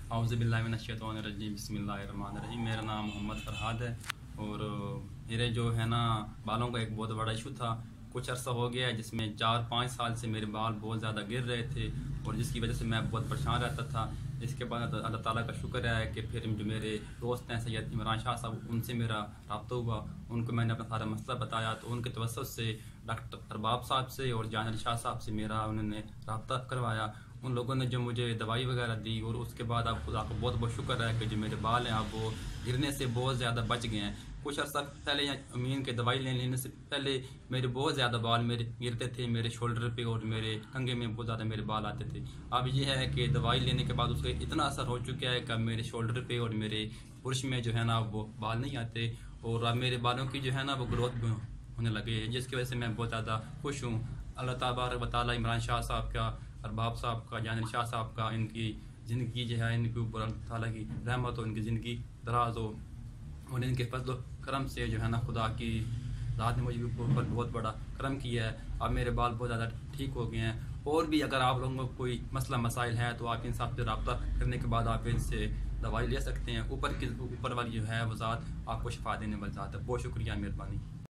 औज़ुबिल्लाहिमिनश्शैतानिर्रजीम बिस्मिल्लाहिर्रहमानिर्रहीम। मेरा नाम मोहम्मद फरहाद है और मेरे जो है ना बालों का एक बहुत बड़ा इशू था। कुछ अर्सा हो गया है जिसमें 4-5 साल से मेरे बाल बहुत ज़्यादा गिर रहे थे और जिसकी वजह से मैं बहुत परेशान रहता था। इसके बाद अल्लाह ताला का शुक्र है कि फिर जो मेरे दोस्त हैं सैयद इमरान शाह साहब, उनसे मेरा रब्ता हुआ। उनको मैंने अपना सारा मसला बताया तो उनके तवज्जुह से डॉक्टर अरबाब साहब से और जान अली शाह साहब से मेरा उन्होंने रब्ता करवाया। उन लोगों ने जो मुझे दवाई वगैरह दी और उसके बाद आप खुदा का बहुत बहुत शुक्र है कि जो मेरे बाल हैं आप वो गिरने से बहुत ज़्यादा बच गए हैं। कुछ अर्सा पहले अमीन के दवाई लेने से पहले मेरे बहुत ज़्यादा बाल मेरे गिरते थे, मेरे शोल्डर पे और मेरे कंगे में बहुत ज़्यादा मेरे बाल आते थे। अब ये है कि दवाई लेने के बाद उसका इतना असर हो चुका है कि मेरे शोल्डर पे और मेरे पुरुष में जो है ना वो बाल नहीं आते और अब मेरे बालों की जो है ना वो ग्रोथ होने लगे है, जिसकी वजह से मैं बहुत ज़्यादा खुश हूँ। अल्लाह तबारक व तआला इमरान शाह साहब का, अरबाब साहब का, जान अली शाह साहब का, इनकी ज़िंदगी जो है इनके ऊपर अल्लाह ताला की रहमत हो, इनकी ज़िंदगी दराज हो और इनके फजल करम से जो है ना खुदा की ज़ात ने मुझे ऊपर बहुत बड़ा करम किया है। अब मेरे बाल बहुत ज़्यादा ठीक हो गए हैं। और भी अगर आप लोगों को कोई मसला मसाइल है तो आप इन साहब से रब्ता करने के बाद आप इनसे दवाई ले सकते हैं। ऊपर वाली जो है वो ज़ात आपको शिफा देने वाली ज़ात है। बहुत शुक्रिया, मेहरबानी।